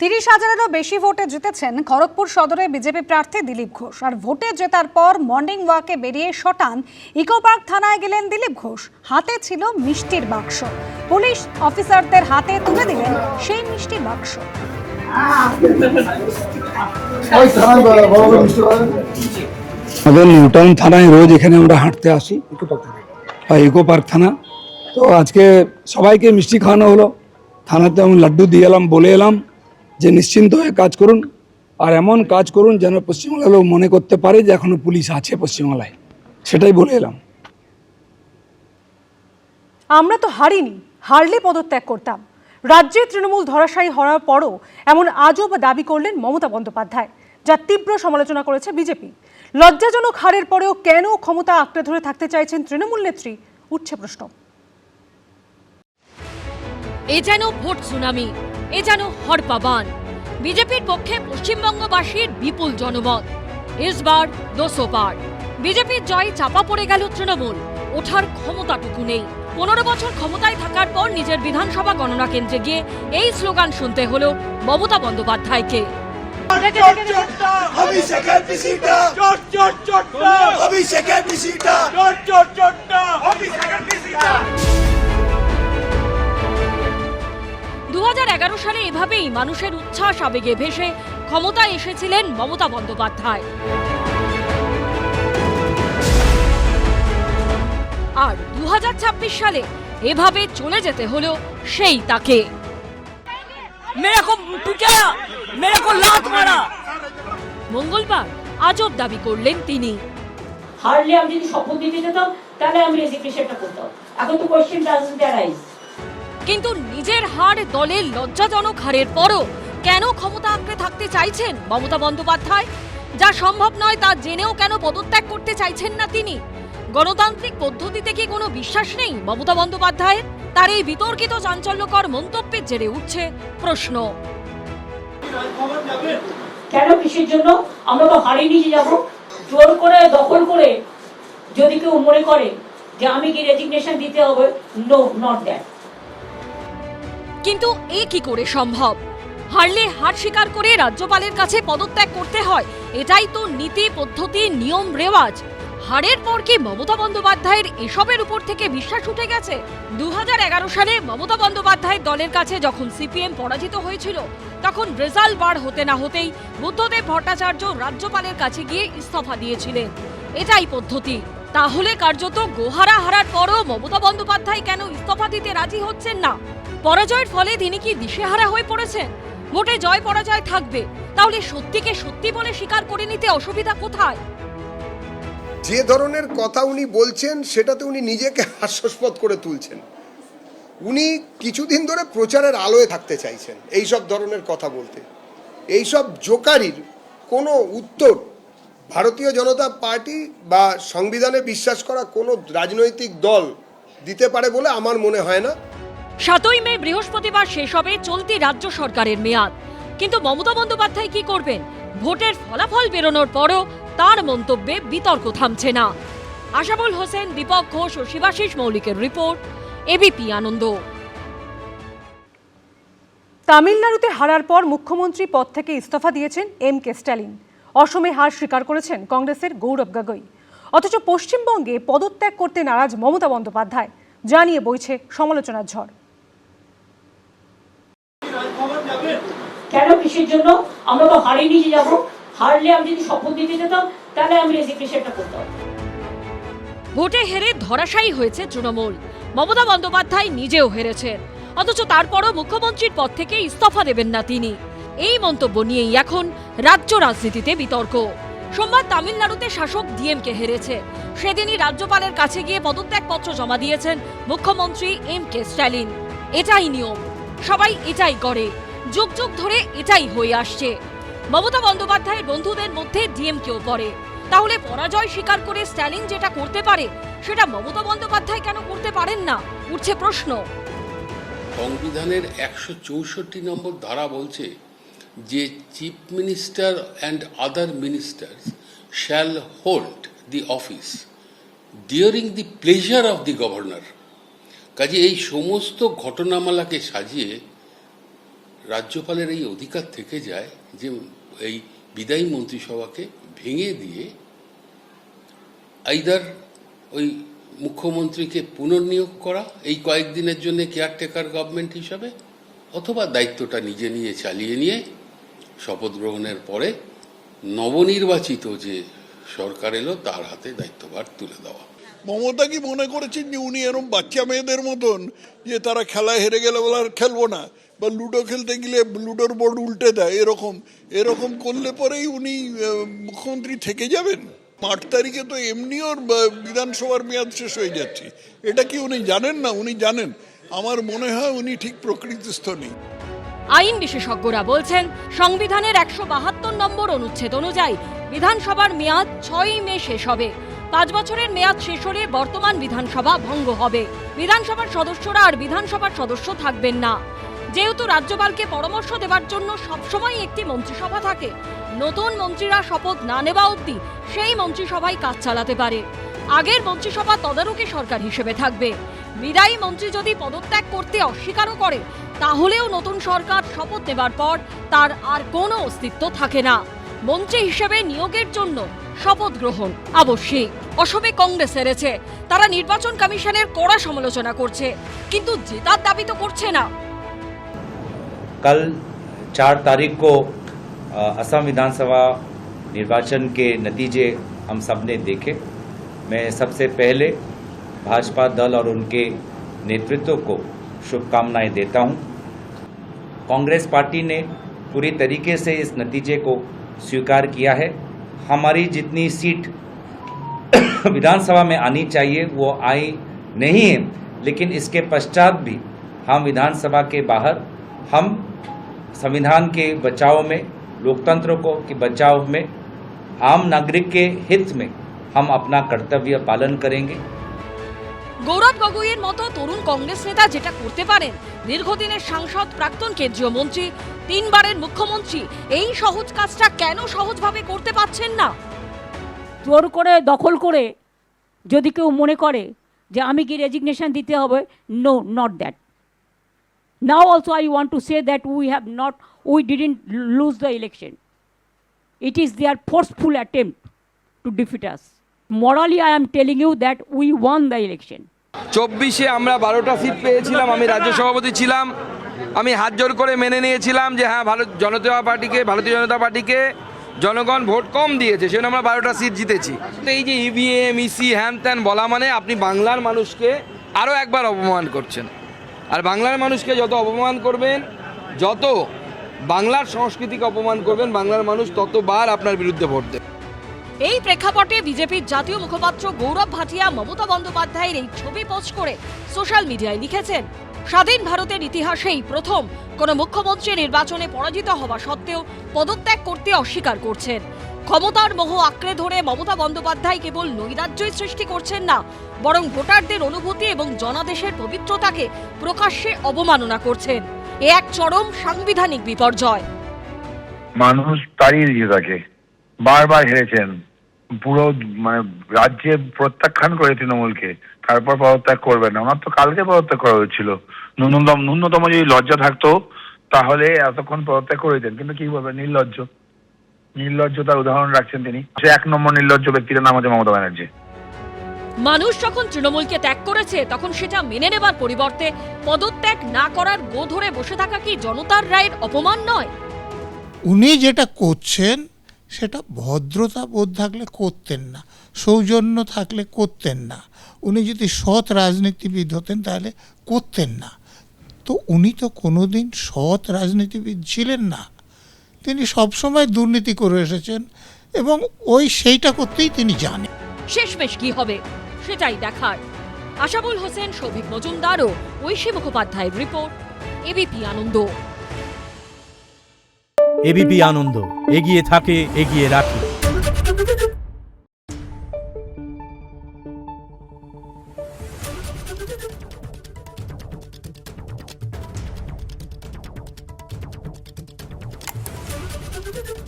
30,000-এরও বেশি ভোটে জিতেছেন খড়গপুর সদরে বিজেপি প্রার্থী দিলীপ ঘোষ। আর ভোটে জেতার পর মর্নিং ওয়াকে বেরিয়ে শটান ইকো পার্ক থানায় গেলেন দিলীপ ঘোষ। হাতে ছিল মিষ্টির বাক্স। পুলিশ অফিসারদের হাতে তুলে দিলেন সেই মিষ্টির বাক্স। আমাদের নিউ টাউন থানায় রোজ এখানে আমরা হাঁটতে আসি, ইকো পার্ক থানা। তো আজকে সবাইকে মিষ্টি খাওয়ানো হলো। থানাতে আমি লাড্ডু দিয়ে এলাম, বলে এলাম যে নিশ্চিন্ত হয়ে কাজ করুন, আর এমন কাজ করুন যেন পশ্চিমবাংলার লোক মনে করতে পারে যে এখনো পুলিশ আছে পশ্চিমবাংলায়, সেটাই বলে এলাম। আমরা তো হারিনি, হারলে পদত্যাগ করতাম। রাজ্যে তৃণমূল ধরাশায়ী হওয়ার পরও এমন আজব দাবি করলেন মমতা বন্দ্যোপাধ্যায়, যা তীব্র সমালোচনা করেছে বিজেপি। লজ্জাজনক হারের পরেও কেন ক্ষমতা আঁকড়ে ধরে থাকতে চাইছেন তৃণমূল নেত্রী, উঠছে প্রশ্ন। এ যেন ভোট সুনামি, এ যেন হড়পাবান। বিজেপির পক্ষে পশ্চিমবঙ্গবাসীর বিপুল জনমত। এসবার 200 পার। বিজেপির জয় চাপা পড়ে গেল তৃণমূল, ওঠার ক্ষমতাটুকু নেই। 15 বছর ক্ষমতায় থাকার পর নিজের বিধানসভা গণনা কেন্দ্রে গিয়ে এই স্লোগান শুনতে হলো মমতা বন্দ্যোপাধ্যায়কে। অভিষেকের পিসিটা চট চট চট অভিষেকের পিসিটা চট চট চট অভিষেকের পিসিটা। 2011 সালে এভাবেই মানুষের উচ্ছ্বাস আবেগে ভেসে ক্ষমতায় এসেছিলেন মমতা বন্দ্যোপাধ্যায়। আর 2026 সালে এভাবে চলে যেতে হলো সেই তাকে। মঙ্গলবার আজব দাবি করলেন তিনি। হারলে আমি যদি শপথ দিতে যেতাম তাহলে আমি রেজিগনেশনটা করতাম। এখন তো কোশ্চেন ডাজন্ট অ্যারাইজ। কিন্তু নিজের হার দলের লজ্জাজনক হারের পরও কেন ক্ষমতা আঁকড়ে থাকতে চাইছেন মমতা বন্দ্যোপাধ্যায়? যা সম্ভব নয় তা জেনেও কেন পদত্যাগ করতে চাইছেন না তিনি? গণতান্ত্রিক পদ্ধতিতে কি কোনো বিশ্বাস নেই মমতা বন্দ্যোপাধ্যায়ের? তার এই বিতর্কিত চাঞ্চল্যকর মন্তব্যের জেরে উঠছে প্রশ্ন। কেন, কিসের জন্য? আমরা তো হারিয়ে নিয়ে যাব। জোর করে দখল করে যদি কেউ মনে করে যে আমি কি রেজিগনেশন দিতে হবে, নো, নট দ্যাট। কিন্তু এ কি করে সম্ভব? হারলে হার স্বীকার করে রাজ্যপালের কাছে পদত্যাগ করতে হয়, এটাই তো নীতি, পদ্ধতি, নিয়ম, রেওয়াজ। হারের পর কি মমতা বন্দ্যোপাধ্যায়ের এসবের উপর থেকে বিশ্বাস উঠে গেছে? 2011 সালে মমতা বন্দ্যোপাধ্যায়ের দলের কাছে যখন সিপিএম পরাজিত হয়েছিল, তখন রেজাল্ট বার হতে না হতেই বুদ্ধদেব ভট্টাচার্য রাজ্যপালের কাছে গিয়ে ইস্তফা দিয়েছিলেন। এটাই পদ্ধতি। তাহলে কার্যত গোহারা হারার পরও মমতা বন্দ্যোপাধ্যায় কেন ইস্তফা দিতে রাজি হচ্ছেন না? পরাজয়ের ফলে তিনি কি দিশেহারা হয়ে পড়েছেন? ভোটে জয় পরাজয় থাকবে, তাহলে সত্যিকে সত্যি বলে স্বীকার করে নিতে অসুবিধা কোথায়? যে ধরনের কথা উনি বলছেন সেটাতে উনি নিজেকে হাস্যাস্পদ করে তুলছেন। উনি কিছুদিন ধরে প্রচারের আলোয় থাকতে চাইছেন এইসব ধরনের কথা বলতে। এইসব জোকারির কোনো উত্তর ভারতীয় জনতা পার্টি বা সংবিধানে বিশ্বাস করা কোনো রাজনৈতিক দল দিতে পারে বলে আমার মনে হয় না। 7ই মে বৃহস্পতিবার শেষ হবে চলতি রাজ্য সরকারের মেয়াদ। কিন্তু মমতা বন্দ্যোপাধ্যায় কি করবেন? ভোটের ফলাফল বেরোনোর পরও তার মন্তব্যে বিতর্ক থামছে না। আশাবুল হোসেন, দীপক ঘোষ ও শিবাশিস মৌলিকের রিপোর্ট, এবিপি আনন্দ। তামিলনাড়ুতে হারার পর মুখ্যমন্ত্রী পদ থেকে ইস্তফা দিয়েছেন এম.কে. স্ট্যালিন। অসমে হার স্বীকার করেছেন কংগ্রেসের গৌরব গগৈ। অথচ পশ্চিমবঙ্গে পদত্যাগ করতে নারাজ মমতা বন্দ্যোপাধ্যায়, জানিয়ে বইছে সমালোচনার ঝড়। কেন, কিসের জন্য? আমরা তো হারিয়ে নিয়ে যাব। হারলে আমি যদি শপথ দিতে যেতাম তাহলে আমি রেজিগনেশনটা করতাম। ভোটে হেরে ধরাশায়ী হয়েছে তৃণমূল। মমতা বন্দ্যোপাধ্যায় নিজেও হেরেছেন, অথচ তারপরও মুখ্যমন্ত্রীর পদ থেকে ইস্তফা দেবেন না তিনি। এই মন্তব্য নিয়েই এখন রাজ্য রাজনীতিতে বিতর্ক। সোমবার তামিলনাড়ুতে শাসক ডিএমকে হেরেছে। সেদিনই রাজ্যপালের কাছে গিয়ে পদত্যাগপত্র জমা দিয়েছেন মুখ্যমন্ত্রী এম.কে. স্ট্যালিন। এটাই নিয়ম, সবাই এটাই করে, যুগ যুগ ধরে এটাই হয়ে আসছে। মমতা বন্দ্যোপাধ্যায়ের বন্ধুদের মধ্যে ডিএমকেও পড়ে। তাহলে পরাজয় স্বীকার করে স্ট্যালিন যেটা করতে পারে, সেটা মমতা বন্দ্যোপাধ্যায় কেন করতে পারেন না, উঠছে প্রশ্ন। সংবিধানের 164 নম্বর ধারা বলছে যে chief minister and other ministers shall hold the office during the pleasure of the governor. কাজে এই সমস্ত ঘটনামালাকে সাজিয়ে রাজ্যপালের এই অধিকার থেকে যায় যে এই বিদায়ী মন্ত্রিসভাকে ভেঙে দিয়ে আইদার ওই মুখ্যমন্ত্রীকে পুনর্নিয়োগ করা এই কয়েকদিনের জন্য কেয়ারটেকার গভর্নমেন্ট হিসাবে, অথবা দায়িত্বটা নিজে নিয়ে চালিয়ে নিয়ে শপথ গ্রহণের পরে নবনির্বাচিত যে সরকার এলো তার হাতে দায়িত্বভার তুলে দেওয়া। মমতা কি মনে করেছেন যে উনি এরকম বাচ্চা মেয়েদের মতন যে তারা খেলায় হেরে গেলে বলে আর খেলবো না, বা লুডো খেলতে গেলে লুডোর বোর্ড উল্টে দেয়, এরকম করলে পরেই উনি মুখ্যমন্ত্রী থেকে যাবেন? 8 তারিখে তো এমনি ওর বিধানসভার মেয়াদ শেষ হয়ে যাচ্ছে, এটা কি উনি জানেন না? উনি জানেন। আমার মনে হয় উনি ঠিক প্রকৃতিস্থ নেই। আইন বিশেষজ্ঞরা বলছেন সংবিধানের 172 নম্বর অনুচ্ছেদ অনুযায়ী বিধানসভার মেয়াদ 6ই মে শেষ হবে। 5 বছরের মেয়াদ শেষ হলে বর্তমান বিধানসভা ভঙ্গ হবে। বিধানসভার সদস্যরা আর বিধানসভার সদস্য থাকবেন না। যেহেতু রাজ্যপালকে পরামর্শ দেওয়ার জন্য সবসময় একটি মন্ত্রিসভা থাকে, নতুন মন্ত্রীরা শপথ না নেওয়া অবধি সেই মন্ত্রিসভায় কাজ চালাতে পারে। আগের মন্ত্রিসভা তদারকি সরকার হিসেবে থাকবে। বিদায়ী মন্ত্রী যদি পদত্যাগ করতে অস্বীকারও করে, তাহলেও নতুন সরকার শপথ নেবার পর তার আর কোনো অস্তিত্ব থাকে না। মন্ত্রী হিসেবে নিয়োগের জন্য শপথ গ্রহণ আবশ্যিক। অসমে কংগ্রেস হেরেছে, তারা নির্বাচন কমিশনের কড়া সমালোচনা করছে, কিন্তু জেতার দাবি তো করছে না। कल 4 तारीख को असम विधानसभा निर्वाचन के नतीजे हम सब ने देखे। मैं सबसे पहले भाजपा दल और उनके नेतृत्व को शुभकामनाएं देता हूं। कांग्रेस पार्टी ने पूरी तरीके से इस नतीजे को स्वीकार किया है। हमारी जितनी सीट विधानसभा में आनी चाहिए वो आई नहीं है, लेकिन इसके पश्चात भी हम विधानसभा के बाहर हम संविधान के बचाव में, लोकतंत्र को के बचाव में, आम नागरिक के हित में हम अपना कर्तव्य पालन करेंगे। গৌরব গগৈয়ের মতো তরুণ কংগ্রেস নেতা যেটা করতে পারেন, দীর্ঘদিনের সাংসদ, প্রাক্তন কেন্দ্রীয় মন্ত্রী, 3 বারের মুখ্যমন্ত্রী, এই সহজ কাজটা কেন সহজভাবে করতে পারছেন না? জোর করে দখল করে যদি কেউ মনে করে যে আমি কি রেজিগনেশন দিতে হবে, no, not that. Now also I want to say that we didn't lose the election. It is their forceful attempt to defeat us. Morally I am telling you that we won the election. 24-এ আমরা 12টা seat পেয়েছিলাম। আমি রাজ্য সভাপতি ছিলাম। আমি হাত জোর করে মেনে নিয়েছিলাম যে হ্যাঁ, ভারতীয় জনতা পার্টিকে জনগণ ভোট কম দিয়েছে, সেজন্য আমরা 12টা সিট জিতেছি। তো এই যে ইভিএম, ইসি, হ্যান ত্যান বলা মানে আপনি বাংলার মানুষকে আরও একবার অপমান করছেন। আর বাংলার মানুষকে যত অপমান করবেন, যত বাংলার সংস্কৃতিকে অপমান করবেন, বাংলার মানুষ ততবার আপনার বিরুদ্ধে ভোট দেবে। এই প্রেক্ষাপটে বিজেপির জাতীয় মুখপাত্র গৌরব ভাটিয়া মমতা বন্দ্যোপাধ্যায়ের এই ছবি পোস্ট করে সোশ্যাল মিডিয়ায় লিখেছেন, স্বাধীন ভারতের ইতিহাসেই প্রথম কোনো মুখ্যমন্ত্রী নির্বাচনে পরাজিত হওয়া সত্ত্বেও পদত্যাগ করতে অস্বীকার করছেন। ক্ষমতার মোহ আঁকড়ে ধরে মমতা বন্দ্যোপাধ্যায় কেবল নৈরাজ্যই সৃষ্টি করছেন না, বরং ভোটারদের অনুভূতি এবং জনাদেশের পবিত্রতাকে প্রকাশ্যে অবমাননা করছেন। এ এক চরম সাংবিধানিক বিপর্যয়। মানুষ তাড়িয়ে দিয়ে থাকে, বারবার হেরেছেন, পুরো রাজ্যে প্রত্যাখ্যান করে তৃণমূলকে, তারপর পদত্যাগ করবেন না। ওনার তো কালকে পদত্যাগ করা হয়েছিল। ন্যূনতম যদি লজ্জা থাকতো তাহলে এতক্ষণ পদত্যাগ করে দিতেন, কিন্তু কি বলবেন, নির্লজ্জতার উদাহরণ রাখছেন তিনি। 1 নম্বর নির্লজ্জ ব্যক্তির নাম হচ্ছে মমতা ব্যানার্জি। মানুষ যখন তৃণমূলকে ত্যাগ করেছে, তখন সেটা মেনে নেবার পরিবর্তে পদত্যাগ না করার গো ধরে বসে থাকা কি জনতার রায়ের অপমান নয়? উনি যেটা করছেন সেটা ভদ্রতা বোধ থাকলে করতেন না, সৌজন্য থাকলে করতেন না। উনি যদি সৎ রাজনীতিবিদ হতেন তাহলে করতেন না। তো উনি তো কোনোদিন সৎ রাজনীতিবিদ ছিলেন না, তিনি সবসময় দুর্নীতি করে এসেছেন এবং সেইটা করতেই তিনি জানেন। শেষমেশ কি হবে সেটাই দেখার। আশাবুল হোসেন, সৌভিক মজুমদার ও ঐশী মুখোপাধ্যায়ের রিপোর্ট, এবিপি আনন্দ। এবিপি আনন্দ, এগিয়ে থাকে, এগিয়ে রাখে। Thank you.